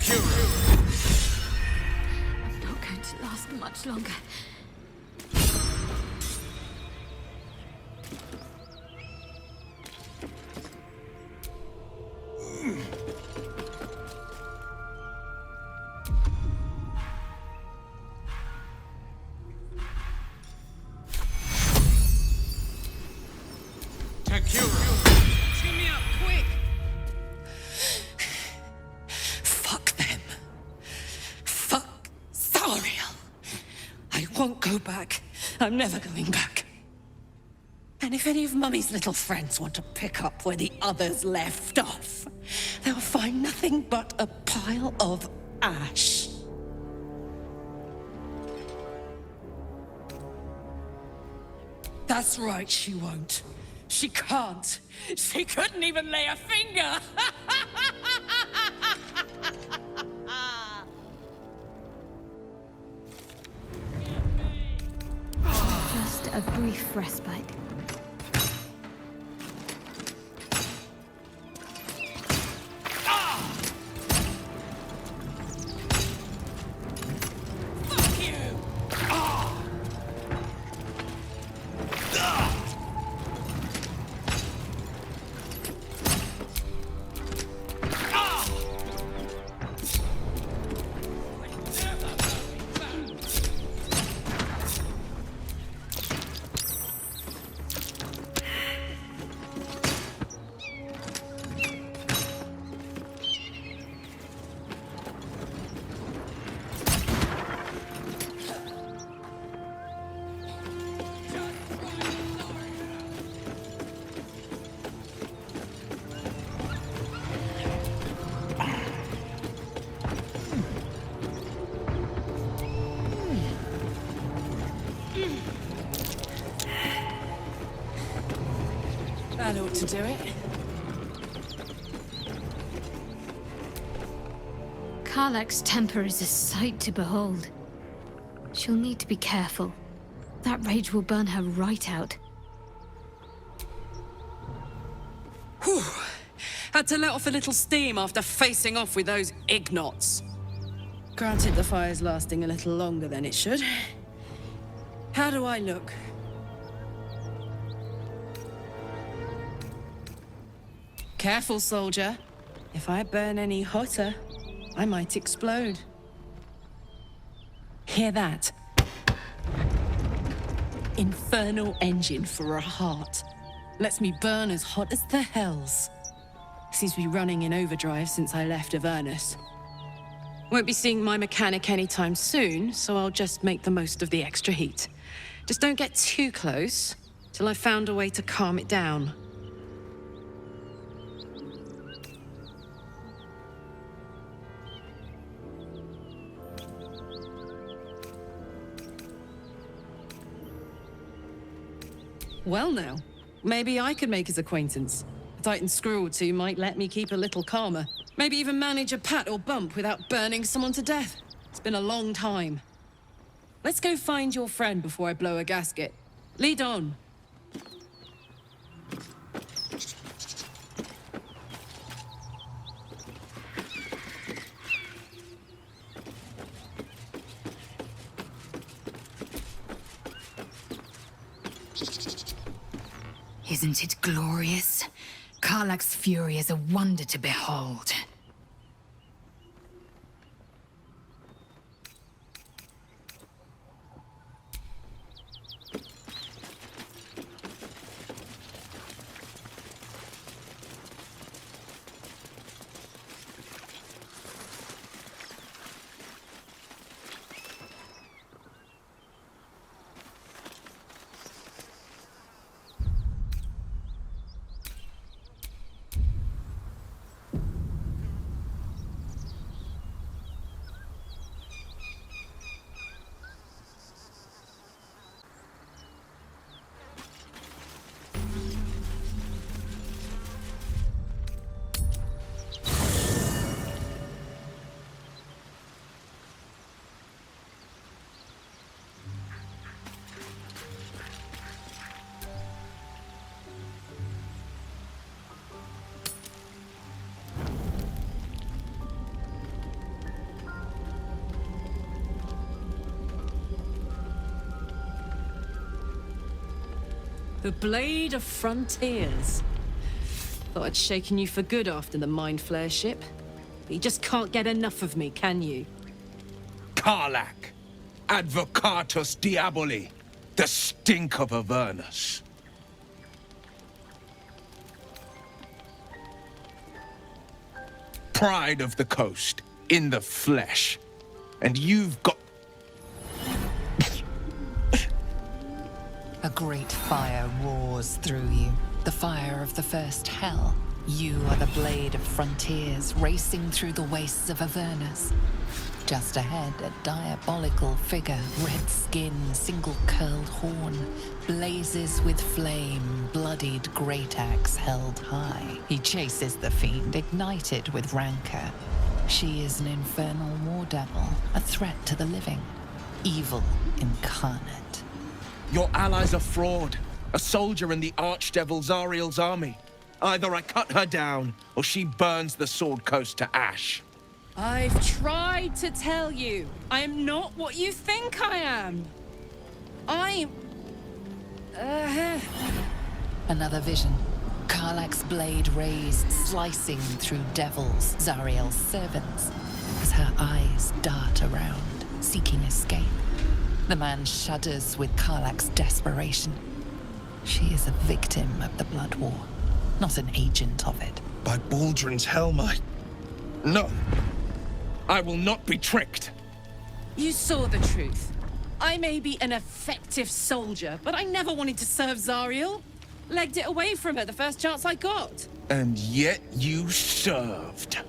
I'm not going to last much longer. Go back. I'm never going back. And if any of Mummy's little friends want to pick up where the others left off, they'll find nothing but a pile of ash. That's right, she won't. She can't. She couldn't even lay a finger. Just a brief respite. That ought to do it. Karlach's temper is a sight to behold. She'll need to be careful. That rage will burn her right out. Whew. Had to let off a little steam after facing off with those ignots. Granted, the fire's lasting a little longer than it should. How do I look? Careful, soldier. If I burn any hotter, I might explode. Hear that? Infernal engine for a heart. Lets me burn as hot as the hells. Seems to be running in overdrive since I left Avernus. Won't be seeing my mechanic anytime soon, so I'll just make the most of the extra heat. Just don't get too close, till I've found a way to calm it down. Well now, maybe I could make his acquaintance. A Titan screw or two might let me keep a little calmer. Maybe even manage a pat or bump without burning someone to death. It's been a long time. Let's go find your friend before I blow a gasket. Lead on. Isn't it glorious? Karlach's fury is a wonder to behold. The Blade of Frontiers. Thought I'd shaken you for good after the Mind Flare ship. But you just can't get enough of me, can you? Karlach, Advocatus Diaboli, the stink of Avernus. Pride of the coast, in the flesh. And you've got... A great fire roars through you. The fire of the first hell. You are the Blade of Frontiers, racing through the wastes of Avernus. Just ahead, a diabolical figure, red skin, single-curled horn, blazes with flame, bloodied great axe held high. He chases the fiend, ignited with rancor. She is an infernal war devil, a threat to the living. Evil incarnate. Your ally's a fraud, a soldier in the Archdevil Zariel's army. Either I cut her down, or she burns the Sword Coast to ash. I've tried to tell you, I am not what you think I am. I'm... Another vision. Karlach's blade raised, slicing through devils, Zariel's servants, as her eyes dart around, seeking escape. The man shudders with Karlach's desperation. She is a victim of the Blood War, not an agent of it. By Baldrin's helm, No. I will not be tricked. You saw the truth. I may be an effective soldier, but I never wanted to serve Zariel. Legged it away from her the first chance I got. And yet you served.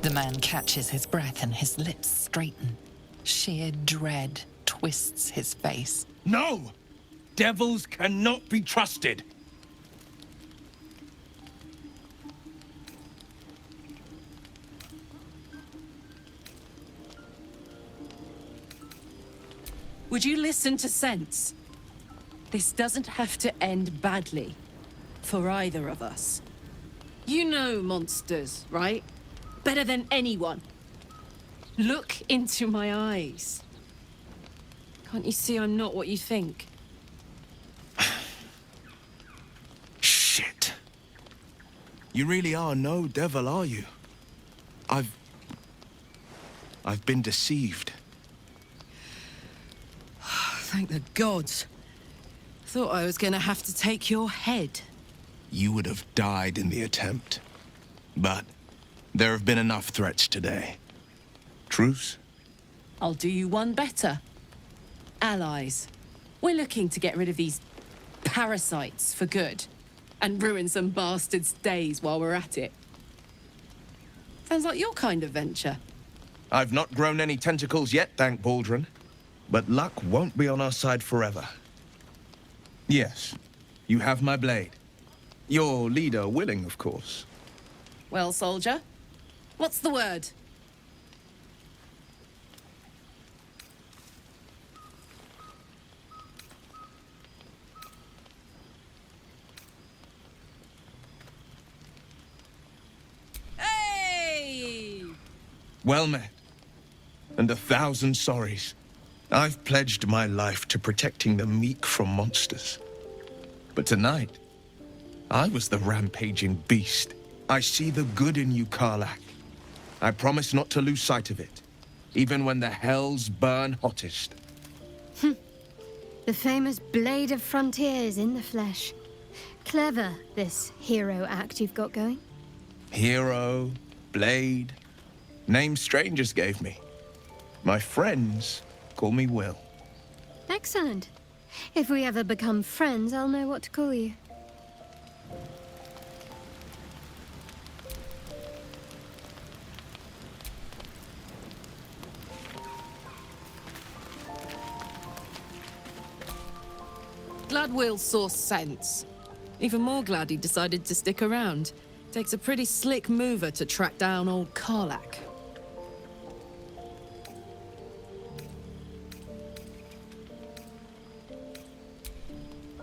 The man catches his breath and his lips straighten. Sheer dread twists his face. No! Devils cannot be trusted. Would you listen to sense? This doesn't have to end badly. For either of us. You know monsters, right? Better than anyone. Look into my eyes. Can't you see I'm not what you think? Shit. You really are no devil, are you? I've been deceived. Thank the gods. Thought I was gonna have to take your head. You would have died in the attempt. But there have been enough threats today. Truce? I'll do you one better. Allies. We're looking to get rid of these parasites for good. And ruin some bastards' days while we're at it. Sounds like your kind of venture. I've not grown any tentacles yet, thank Baldrin. But luck won't be on our side forever. Yes, you have my blade. Your leader willing, of course. Well, soldier, what's the word? Hey! Well met. And 1,000 sorries. I've pledged my life to protecting the meek from monsters. But tonight, I was the rampaging beast. I see the good in you, Karlach. I promise not to lose sight of it, even when the hells burn hottest. The famous Blade of Frontiers in the flesh. Clever, this hero act you've got going. Hero, Blade, names strangers gave me. My friends call me Will. Excellent. If we ever become friends, I'll know what to call you. Glad Will saw sense. Even more glad he decided to stick around. Takes a pretty slick mover to track down old Karlach.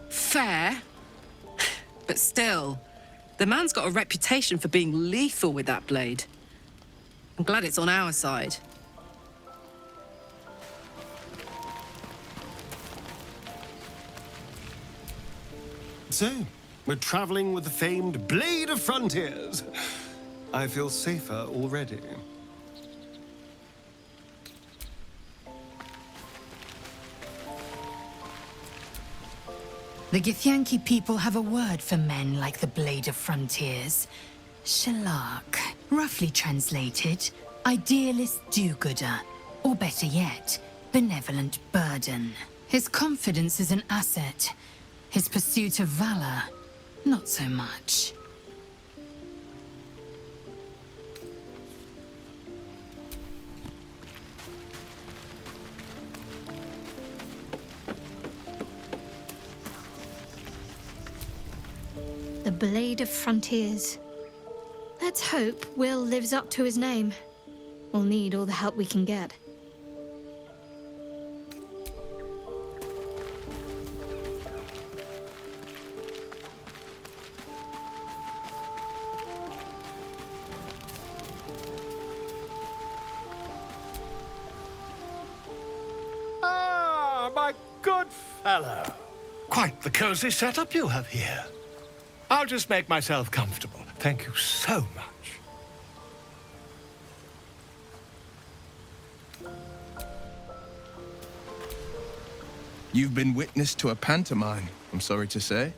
Fair. But still, The man's got a reputation for being lethal with that blade. I'm glad it's on our side. So, we're traveling with the famed Blade of Frontiers. I feel safer already. The Githyanki people have a word for men like the Blade of Frontiers. Shalak. Roughly translated, idealist do-gooder. Or better yet, benevolent burden. His confidence is an asset. His pursuit of valor, not so much. The Blade of Frontiers. Let's hope Will lives up to his name. We'll need all the help we can get. Ah, my good fellow. Quite the cozy setup you have here. I'll just make myself comfortable. Thank you so much. You've been witness to a pantomime, I'm sorry to say.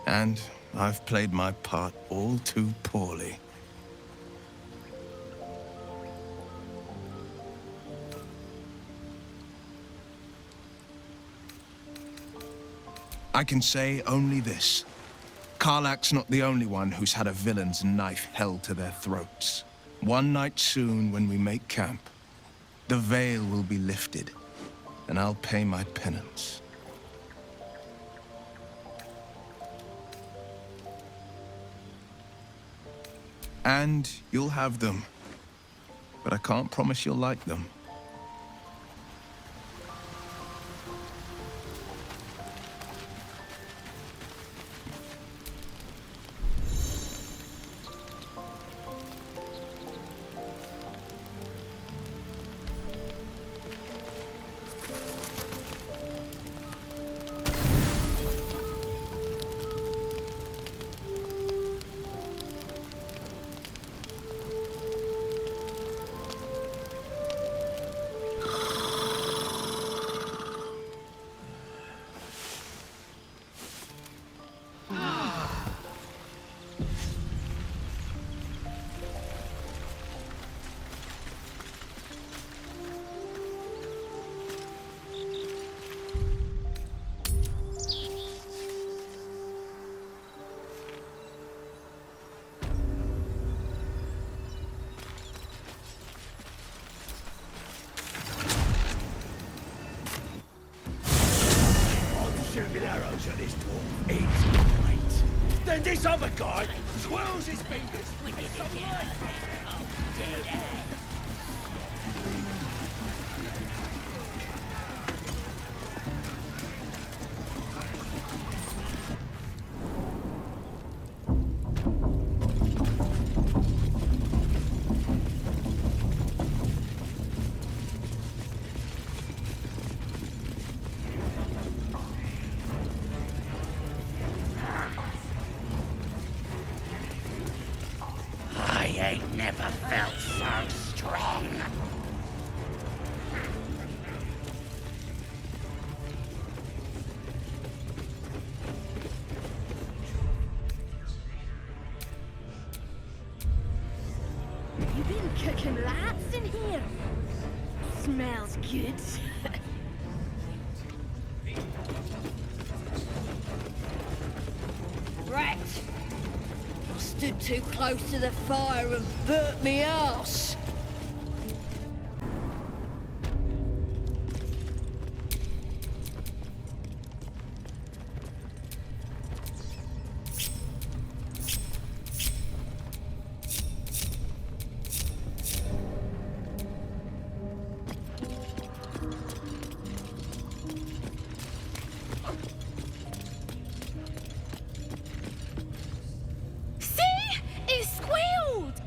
And I've played my part all too poorly. I can say only this. Karlach's not the only one who's had a villain's knife held to their throats. One night soon, when we make camp, the veil will be lifted, and I'll pay my penance. And you'll have them, but I can't promise you'll like them. Shooting arrows at this dwarf. It's great. Then this other guy swirls his fingers. It's some light. I ain't never felt so strong. You been cooking rats in here? Smells good. Rat! I stood too close to the fire and burnt me arse.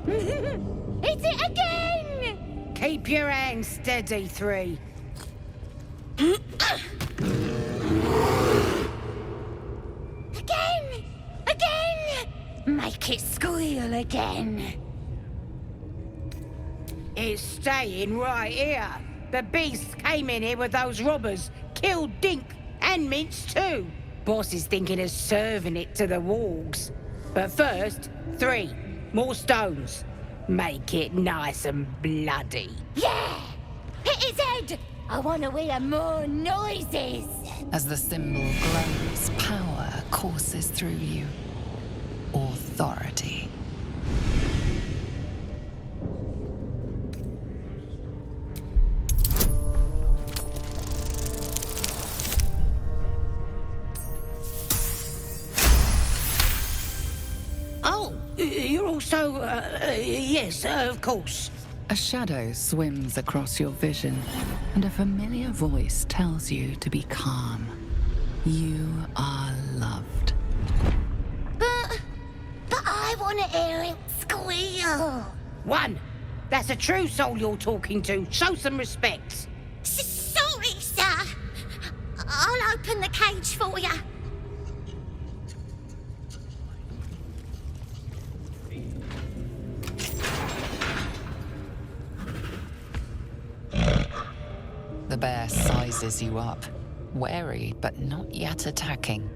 Hit it again! Keep your hands steady, 3. Again! Again! Make it squeal again. It's staying right here. The beasts came in here with those robbers, killed Dink and Minch too. Boss is thinking of serving it to the wargs. But first, 3 more stones. Make it nice and bloody. Yeah! Hit his head! I want to hear more noises! As the symbol glows, power courses through you. Authority. Oh, you're also, yes, of course. A shadow swims across your vision, and a familiar voice tells you to be calm. You are loved. But I want to hear it squeal. 1. That's a true soul you're talking to. Show some respect. Sorry, sir. I'll open the cage for you. The bear sizes you up, wary but not yet attacking.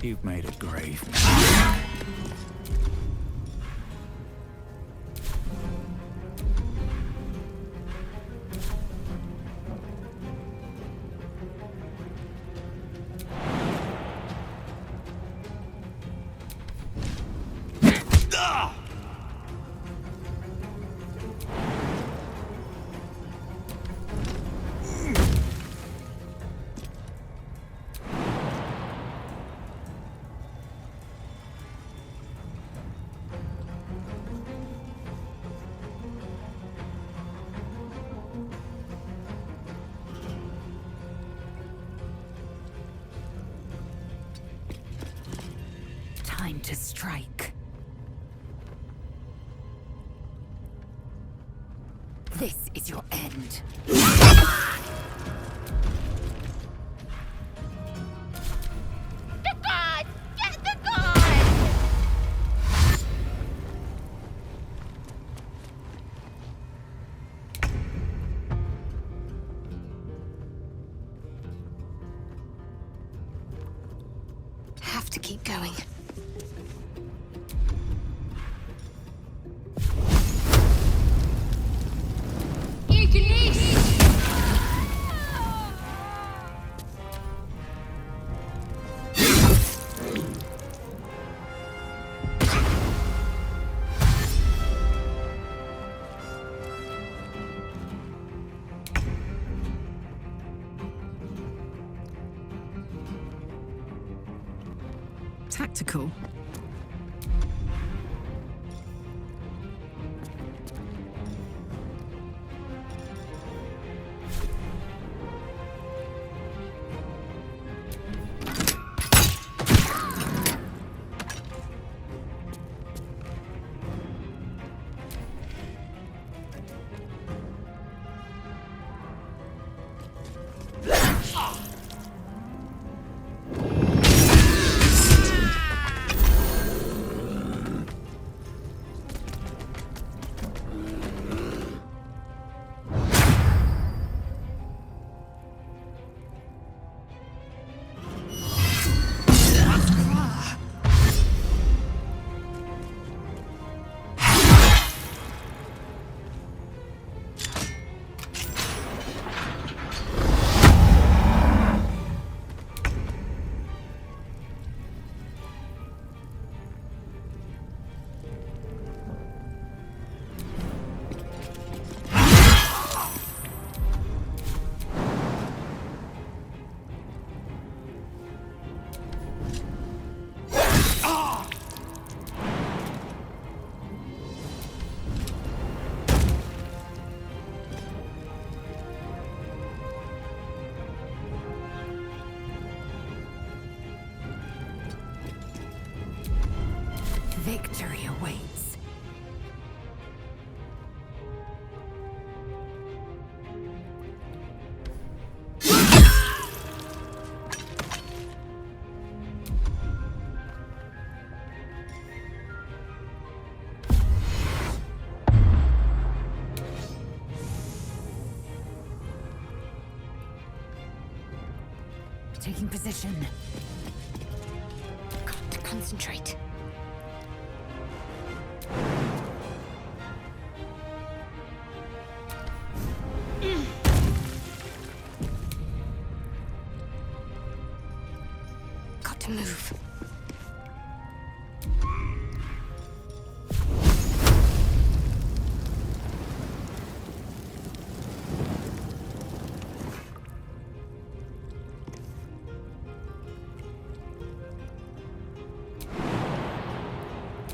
You've made a grave. Time to strike. This is your end. The gods! Get the gods! Have to keep going. Tactical. in position. Got to concentrate. Got to move.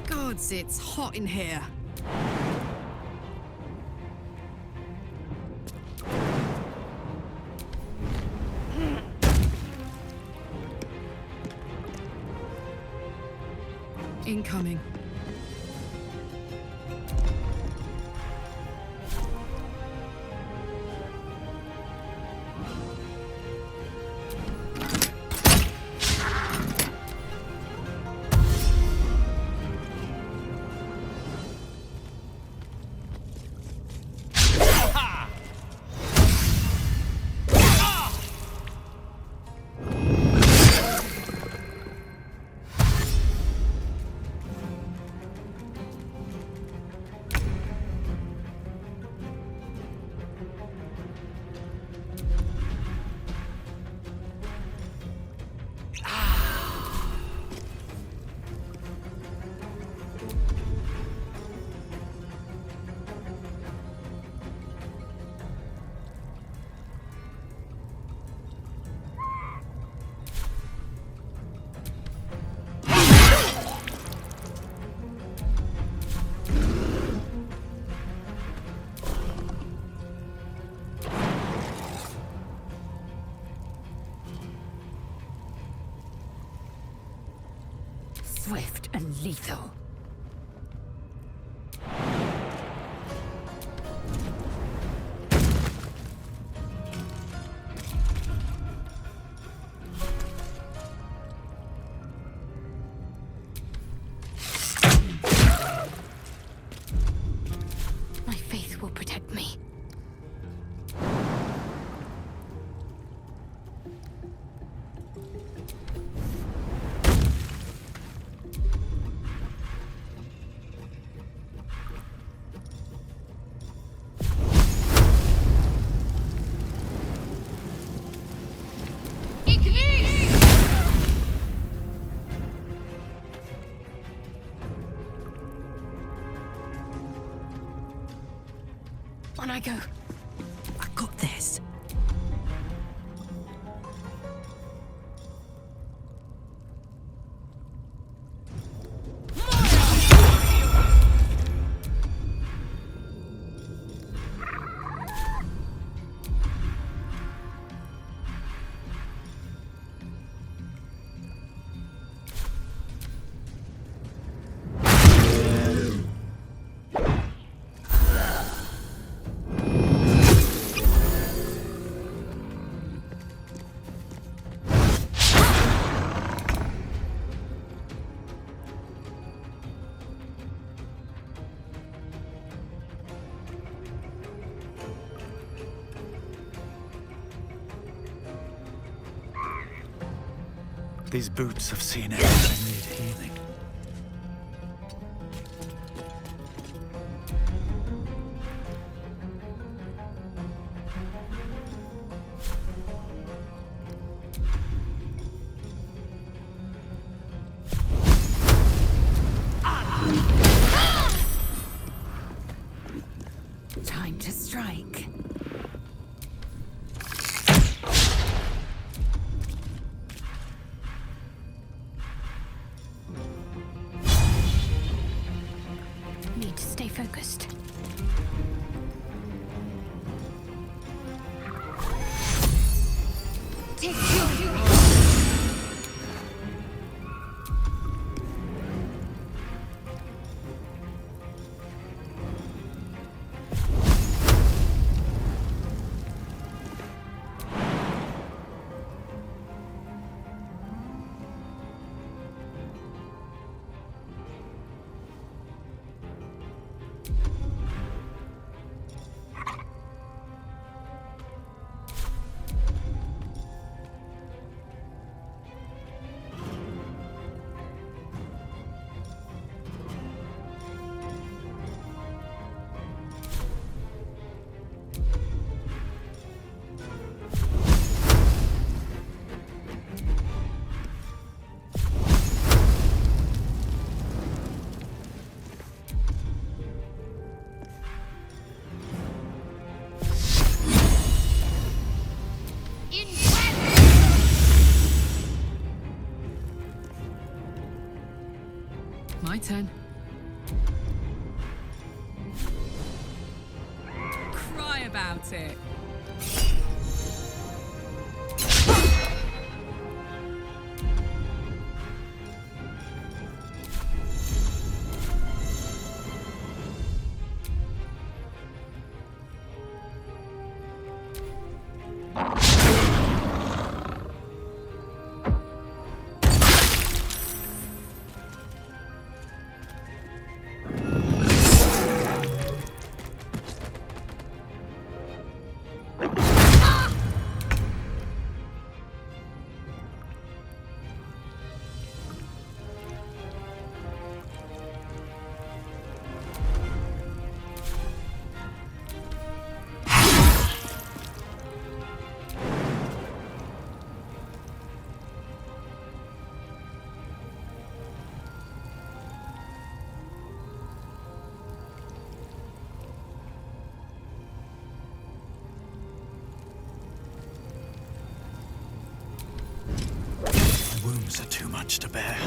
Gods, it's hot in here. Incoming. Swift and lethal. My faith will protect me. On I go. I got this. These boots have seen everything need healing. Time to strike. Need to stay focused. about it. Wounds are too much to bear.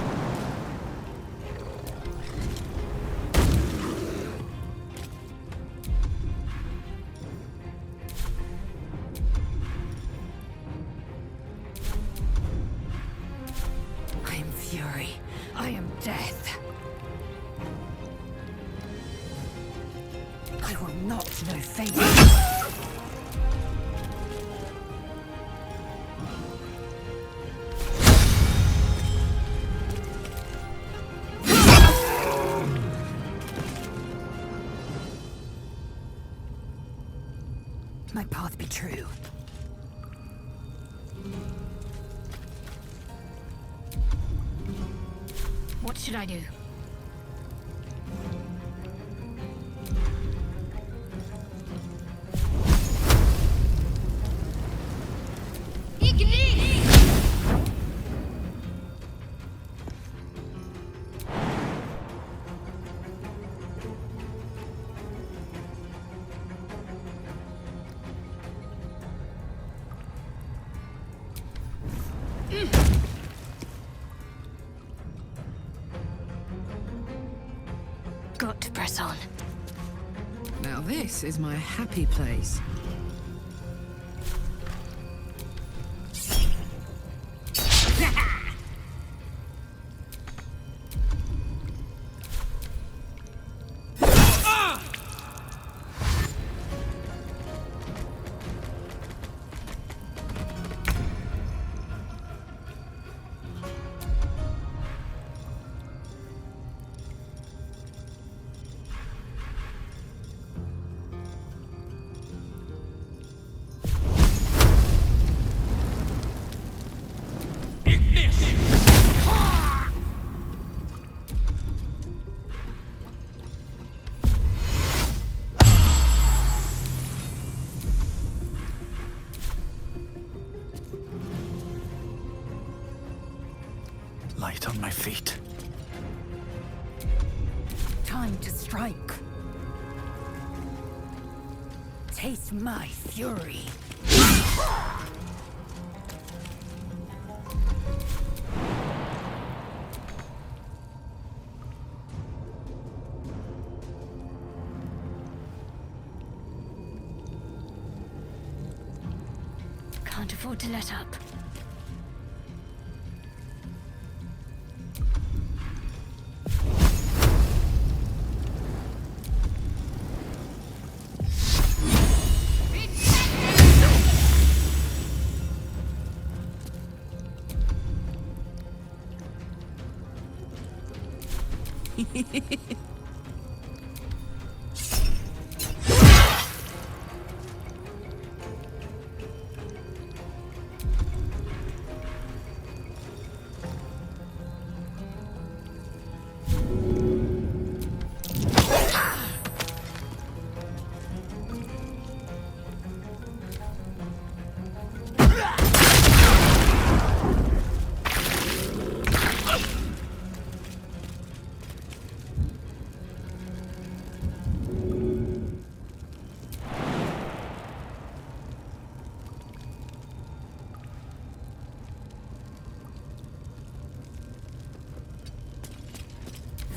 I am fury. I am death. I will not know fate. My path be true. What should I do? Got to press on. Now this is my happy place. Light on my feet. Time to strike. Taste my fury. Can't afford to let up.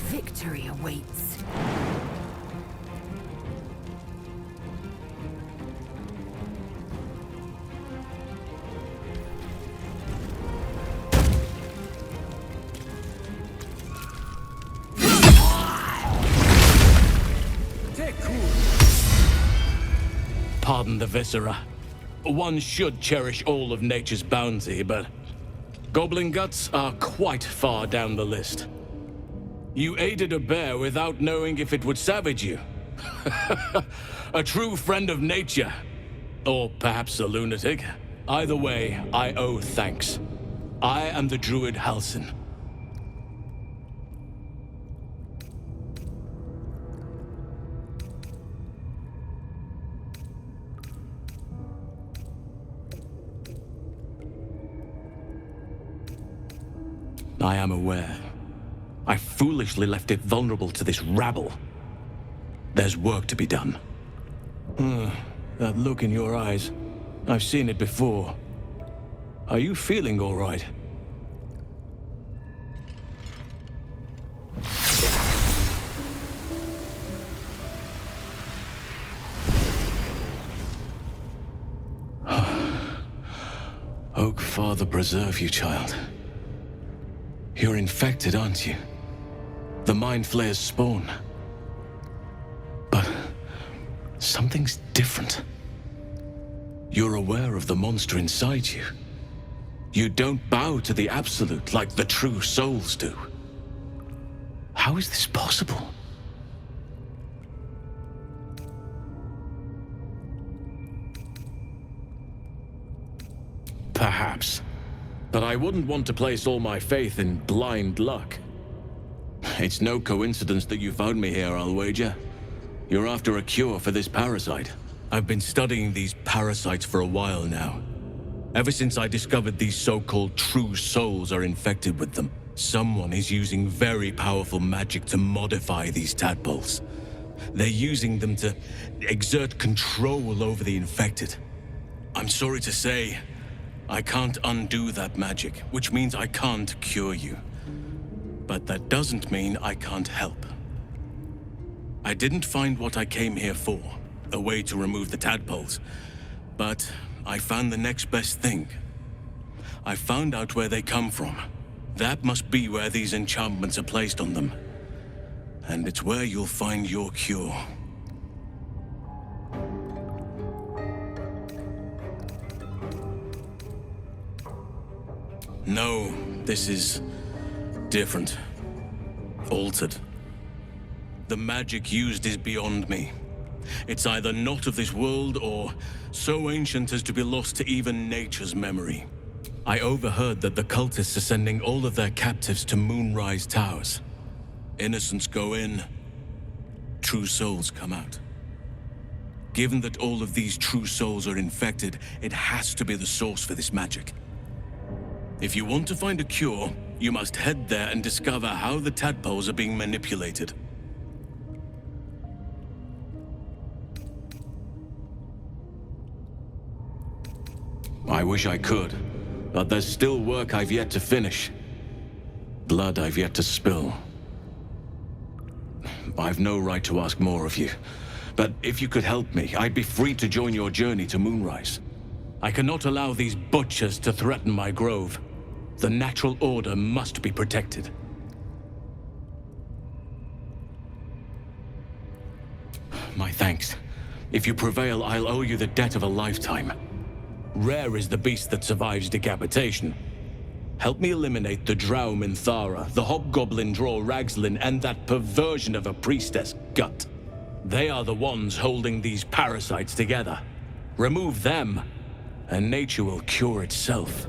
Victory awaits. Pardon the viscera. One should cherish all of nature's bounty, but goblin guts are quite far down the list. You aided a bear without knowing if it would savage you. A true friend of nature. Or perhaps a lunatic. Either way, I owe thanks. I am the druid Halsin. I am aware. I foolishly left it vulnerable to this rabble. There's work to be done. That look in your eyes. I've seen it before. Are you feeling all right? Oak Father preserve you, child. You're infected, aren't you? The Mind Flayer's spawn. But something's different. You're aware of the monster inside you. You don't bow to the Absolute like the true souls do. How is this possible? Perhaps. But I wouldn't want to place all my faith in blind luck. It's no coincidence that you found me here, I'll wager. You're after a cure for this parasite. I've been studying these parasites for a while now. Ever since I discovered these so-called true souls are infected with them, someone is using very powerful magic to modify these tadpoles. They're using them to exert control over the infected. I'm sorry to say, I can't undo that magic, which means I can't cure you. But that doesn't mean I can't help. I didn't find what I came here for, a way to remove the tadpoles, but I found the next best thing. I found out where they come from. That must be where these enchantments are placed on them. And it's where you'll find your cure. No, this is different. Altered. The magic used is beyond me. It's either not of this world or so ancient as to be lost to even nature's memory. I overheard that the cultists are sending all of their captives to Moonrise Towers. Innocents go in, true souls come out. Given that all of these true souls are infected, it has to be the source for this magic. If you want to find a cure, you must head there and discover how the tadpoles are being manipulated. I wish I could, but there's still work I've yet to finish. Blood I've yet to spill. I've no right to ask more of you, but if you could help me, I'd be free to join your journey to Moonrise. I cannot allow these butchers to threaten my grove. The natural order must be protected. My thanks. If you prevail, I'll owe you the debt of a lifetime. Rare is the beast that survives decapitation. Help me eliminate the Drow Minthara, the Hobgoblin Draw Ragslin, and that perversion of a priestess, Gut. They are the ones holding these parasites together. Remove them, and nature will cure itself.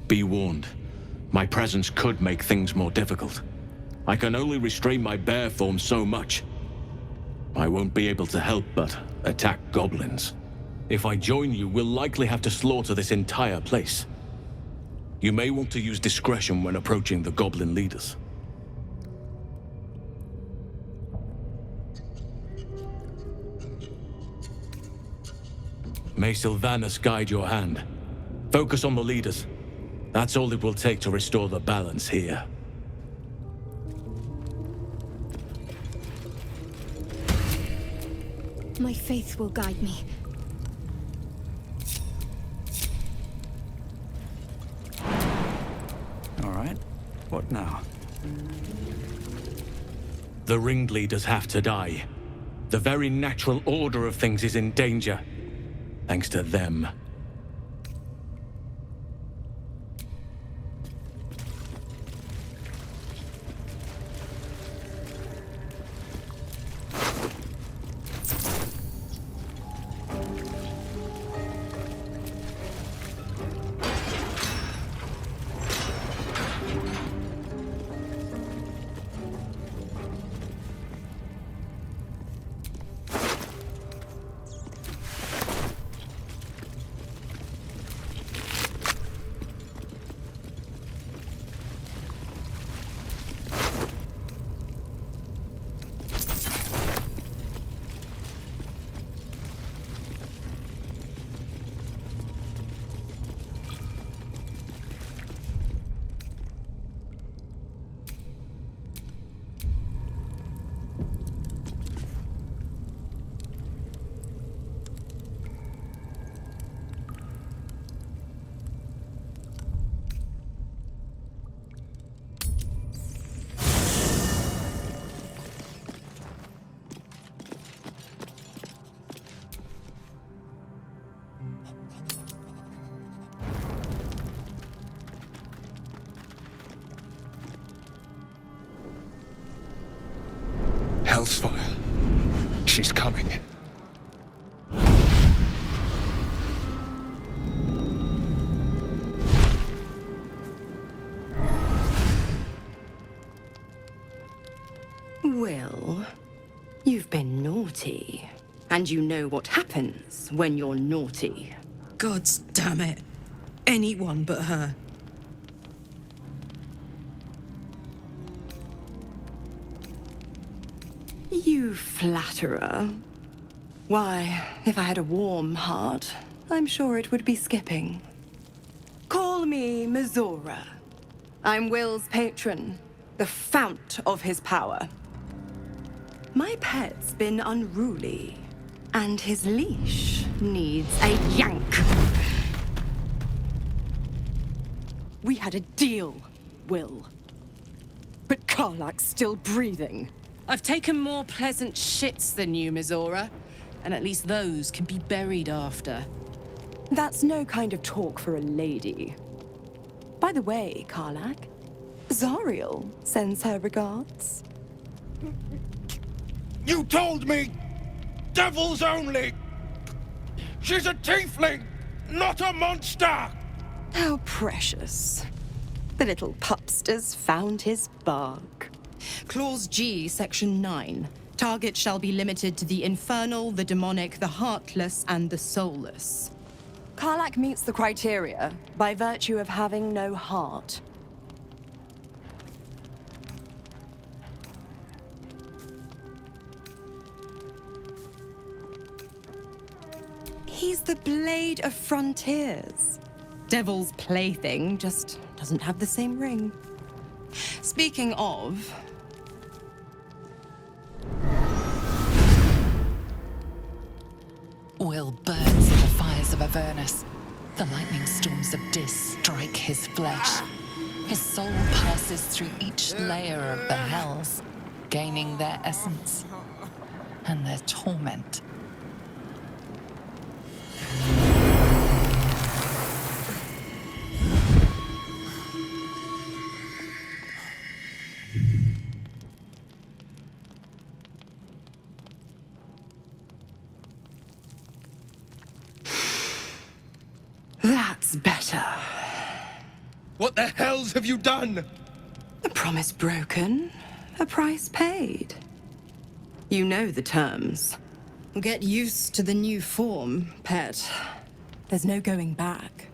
Be warned. My presence could make things more difficult. I can only restrain my bear form so much. I won't be able to help but attack goblins. If I join you, we'll likely have to slaughter this entire place. You may want to use discretion when approaching the goblin leaders. May Sylvanas guide your hand. Focus on the leaders. That's all it will take to restore the balance here. My faith will guide me. What now? The ringleaders have to die. The very natural order of things is in danger. Thanks to them. Hellsfire. She's coming. Well, you've been naughty. And you know what happens when you're naughty. Gods damn it. Anyone but her. You flatterer. Why, if I had a warm heart, I'm sure it would be skipping. Call me Mizora. I'm Will's patron, the fount of his power. My pet's been unruly, and his leash needs a yank. We had a deal, Will. But Karlak's still breathing. I've taken more pleasant shits than you, Mizora. And at least those can be buried after. That's no kind of talk for a lady. By the way, Karlak, Zariel sends her regards. You told me! Devils only! She's a tiefling, not a monster! How precious. The little pupster's found his bark. Clause G, Section 9. Target shall be limited to the infernal, the demonic, the heartless, and the soulless. Karlak meets the criteria by virtue of having no heart. He's the Blade of Frontiers. Devil's plaything, just doesn't have the same ring. Speaking of... Will burns in the fires of Avernus. The lightning storms of Dis strike his flesh. His soul passes through each layer of the hells, gaining their essence and their torment. That's better. What the hells have you done? A promise broken, a price paid. You know the terms. Get used to the new form, pet. There's no going back.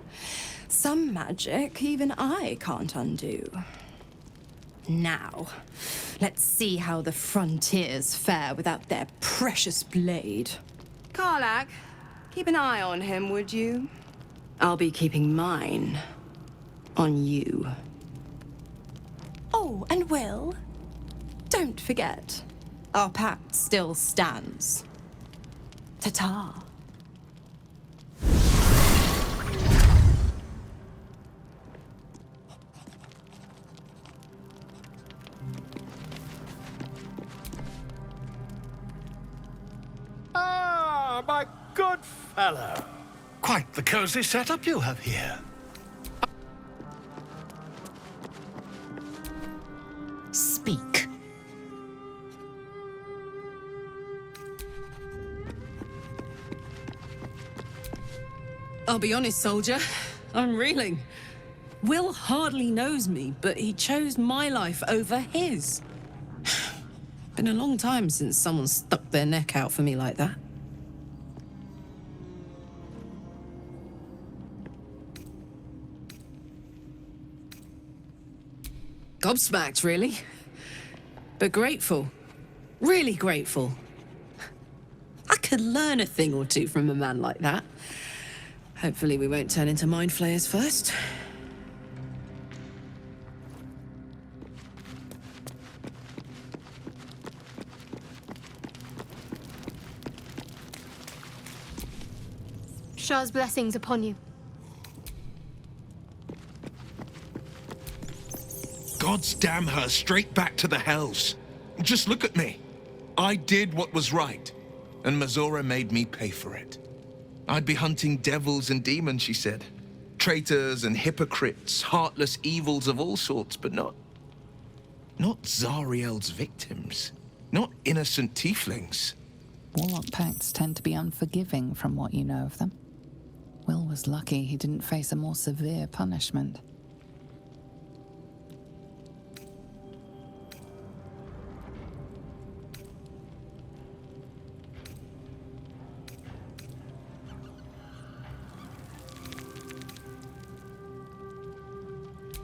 Some magic even I can't undo. Now, let's see how the frontiers fare without their precious blade. Karlak, keep an eye on him, would you? I'll be keeping mine on you. Oh, and Will, don't forget, our pact still stands. Ta-ta. my good fellow. Quite the cozy setup you have here. Speak. I'll be honest, soldier. I'm reeling. Will hardly knows me, but he chose my life over his. Been a long time since someone stuck their neck out for me like that. Gobsmacked, really. But grateful. Really grateful. I could learn a thing or two from a man like that. Hopefully we won't turn into mind flayers first. Shah's blessings upon you. God's damn her, straight back to the hells. Just look at me. I did what was right, and Mazora made me pay for it. I'd be hunting devils and demons, she said. Traitors and hypocrites, heartless evils of all sorts, but not Zariel's victims. Not innocent tieflings. Warlock pacts tend to be unforgiving from what you know of them. Will was lucky he didn't face a more severe punishment.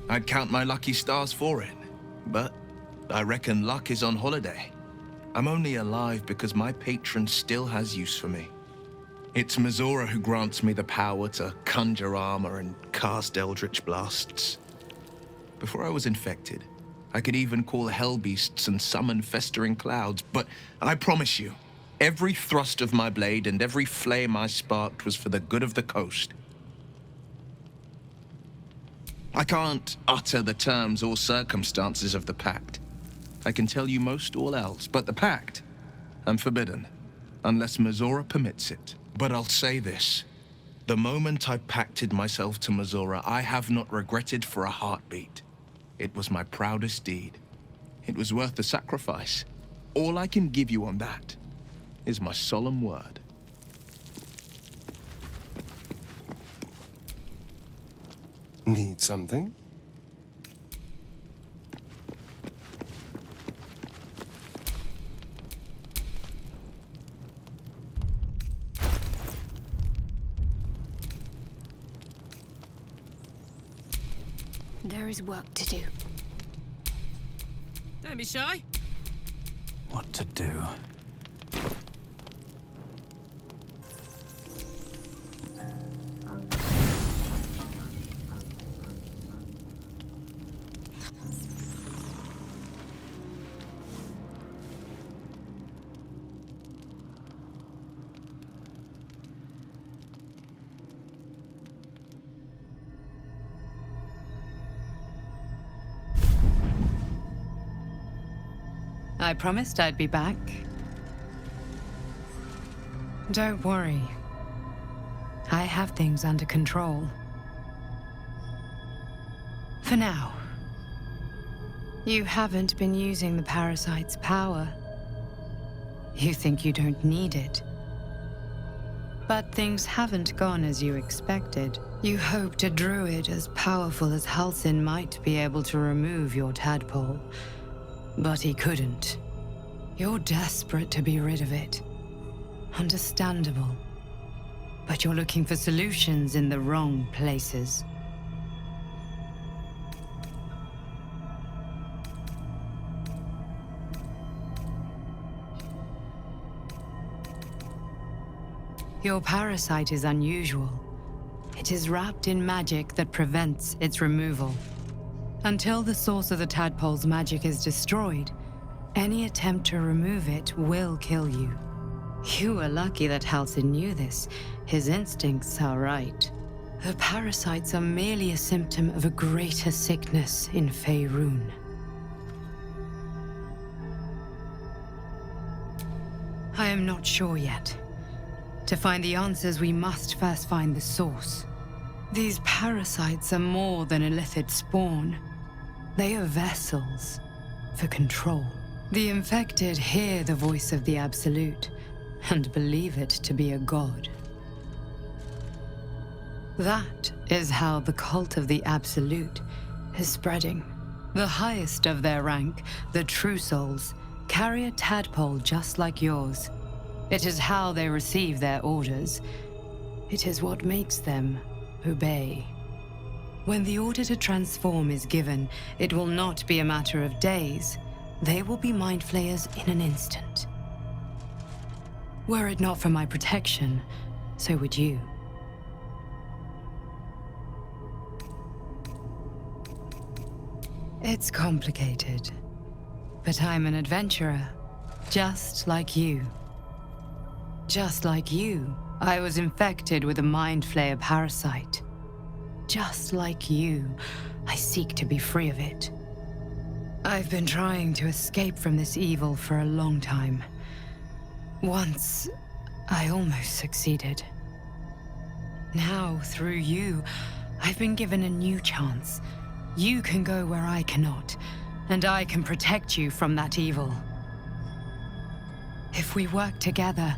I'd count my lucky stars for it, but I reckon luck is on holiday. I'm only alive because my patron still has use for me. It's Mazora who grants me the power to conjure armor and cast eldritch blasts. Before I was infected, I could even call hell beasts and summon festering clouds, but I promise you, every thrust of my blade and every flame I sparked was for the good of the coast. I can't utter the terms or circumstances of the pact. I can tell you most all else, but the pact, I'm forbidden, unless Mazora permits it. But I'll say this. The moment I pacted myself to Mazora, I have not regretted for a heartbeat. It was my proudest deed. It was worth the sacrifice. All I can give you on that is my solemn word. Need something? There is work to do. Don't be shy. What to do? I promised I'd be back. Don't worry. I have things under control. For now. You haven't been using the parasite's power. You think you don't need it. But things haven't gone as you expected. You hoped a druid as powerful as Halsin might be able to remove your tadpole. But he couldn't. You're desperate to be rid of it. Understandable. But you're looking for solutions in the wrong places. Your parasite is unusual. It is wrapped in magic that prevents its removal. Until the source of the tadpole's magic is destroyed, any attempt to remove it will kill you. You were lucky that Halsin knew this. His instincts are right. The parasites are merely a symptom of a greater sickness in Faerun. I am not sure yet. To find the answers, we must first find the source. These parasites are more than a lithid spawn. They are vessels for control. The infected hear the voice of the Absolute and believe it to be a god. That is how the cult of the Absolute is spreading. The highest of their rank, the True Souls, carry a tadpole just like yours. It is how they receive their orders. It is what makes them obey. When the order to transform is given, it will not be a matter of days. They will be mind flayers in an instant. Were it not for my protection, so would you. It's complicated, but I'm an adventurer, just like you. Just like you, I was infected with a mind flayer parasite. Just like you, I seek to be free of it. I've been trying to escape from this evil for a long time. Once, I almost succeeded. Now, through you, I've been given a new chance. You can go where I cannot, and I can protect you from that evil. If we work together,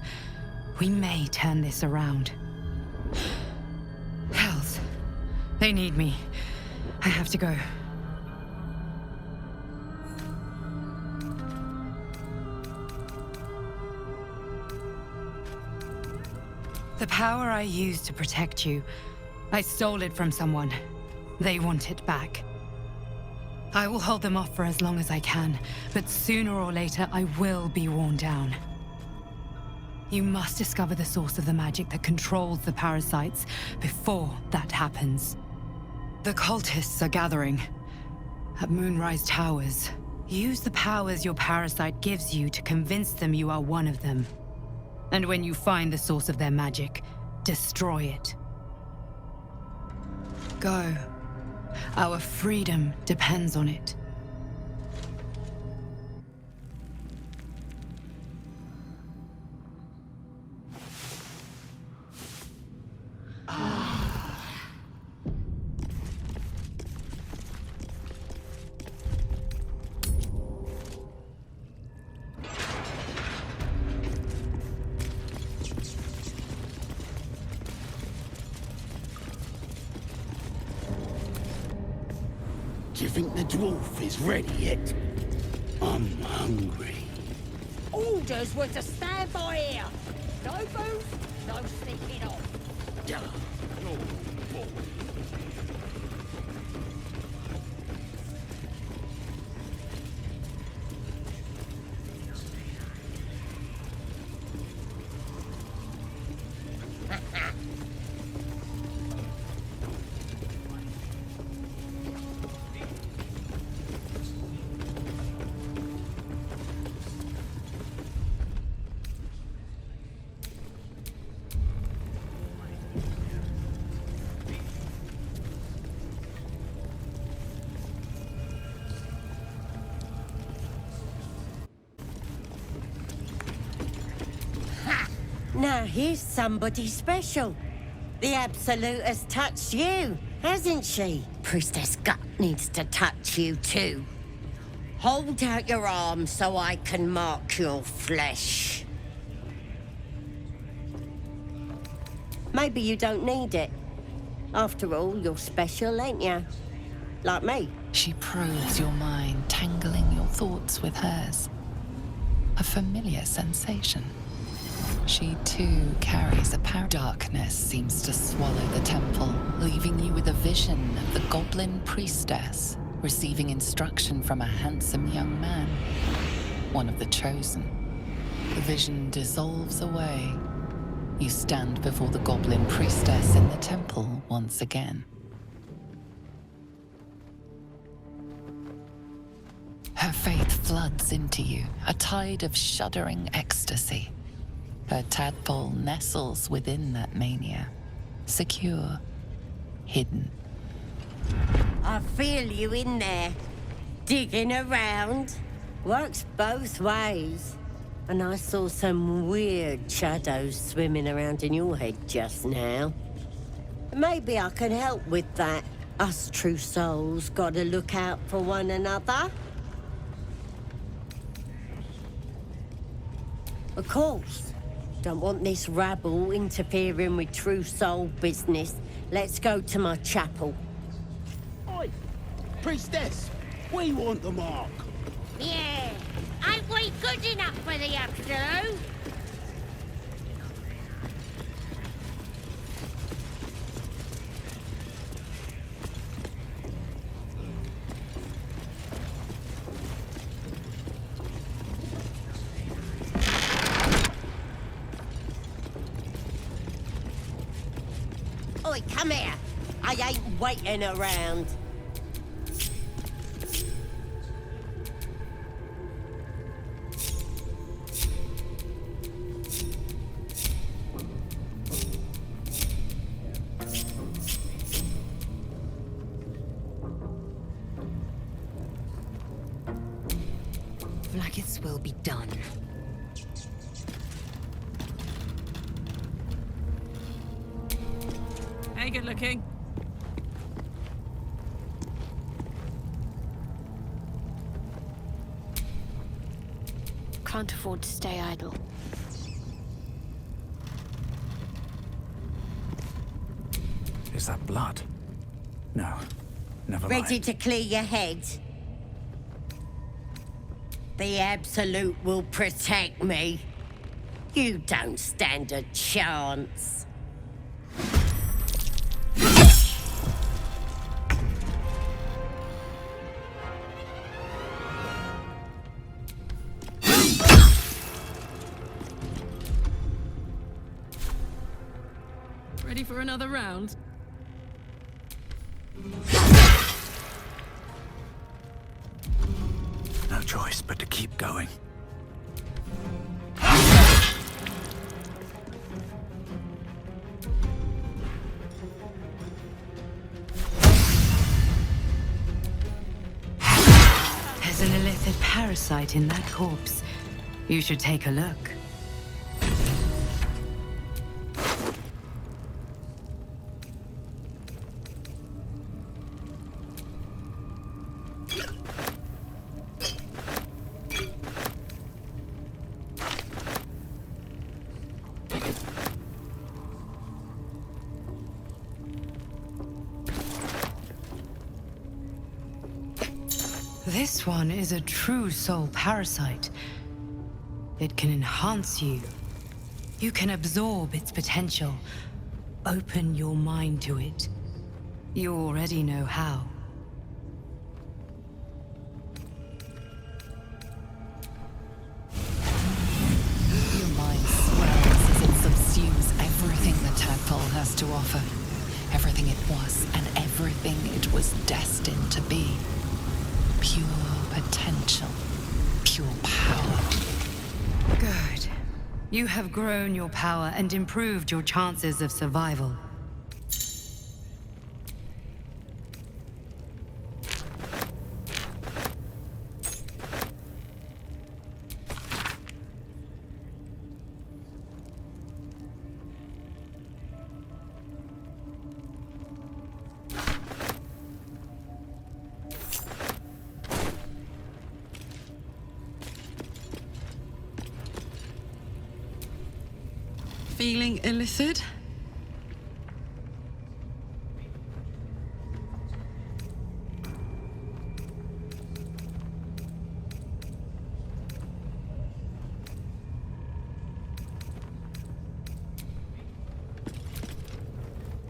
we may turn this around. Hells, they need me. I have to go. The power I used to protect you, I stole it from someone. They want it back. I will hold them off for as long as I can, but sooner or later I will be worn down. You must discover the source of the magic that controls the parasites before that happens. The cultists are gathering at Moonrise Towers. Use the powers your parasite gives you to convince them you are one of them. And when you find the source of their magic, destroy it. Go. Our freedom depends on it. Do you think the dwarf is ready yet? I'm hungry. Orders were to stand by here. No move, no sneaking off. Now here's somebody special. The Absolute has touched you, hasn't she? Priestess Gut needs to touch you too. Hold out your arm so I can mark your flesh. Maybe you don't need it. After all, you're special, ain't you? Like me. She probes your mind, tangling your thoughts with hers. A familiar sensation. She too carries a power. Darkness seems to swallow the temple, leaving you with a vision of the goblin priestess receiving instruction from a handsome young man, one of the chosen. The vision dissolves away. You stand before the goblin priestess in the temple once again. Her faith floods into you, a tide of shuddering ecstasy. Her tadpole nestles within that mania, secure, hidden. I feel you in there, digging around. Works both ways. And I saw some weird shadows swimming around in your head just now. Maybe I can help with that. Us true souls gotta look out for one another. Of course. Don't want this rabble interfering with true soul business. Let's go to my chapel. Oi! Priestess! We want the mark! Yeah, ain't we good enough for the Absolute? Oi, come here. I ain't waiting around. Blackets will be done. Hey, good looking. Can't afford to stay idle. Is that blood? No. Never mind. Ready to clear your head? The Absolute will protect me. You don't stand a chance. Ready for another round? No choice but to keep going. There's an illithid parasite in that corpse. You should take a look. This one is a true soul parasite. It can enhance you. You can absorb its potential. Open your mind to it. You already know how. Your mind swells as it subsumes everything the tadpole has to offer. Everything it was and everything it was destined to be. Pure potential. Pure power. Good. You have grown your power and improved your chances of survival. Feeling illithid?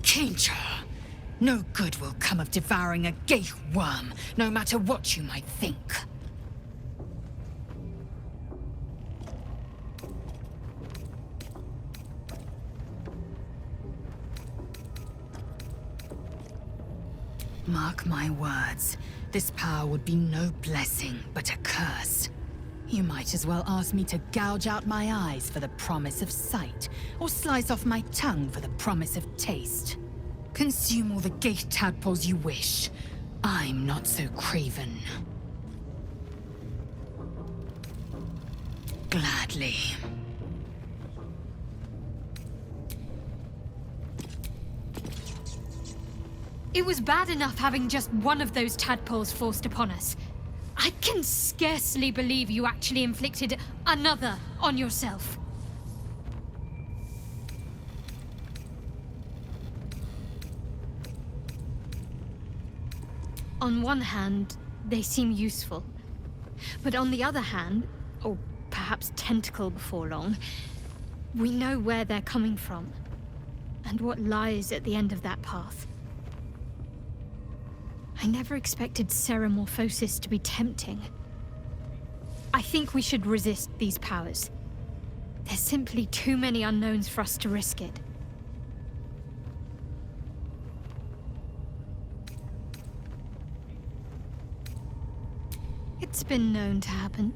Kincher! No good will come of devouring a gay worm, no matter what you might think. Mark my words, this power would be no blessing, but a curse. You might as well ask me to gouge out my eyes for the promise of sight, or slice off my tongue for the promise of taste. Consume all the gate tadpoles you wish. I'm not so craven. Gladly. badly. It was bad enough having just one of those tadpoles forced upon us. I can scarcely believe you actually inflicted another on yourself. On one hand, they seem useful. But on the other hand, or perhaps tentacle before long, we know where they're coming from, and what lies at the end of that path. I never expected Ceramorphosis to be tempting. I think we should resist these powers. There's simply too many unknowns for us to risk it. It's been known to happen.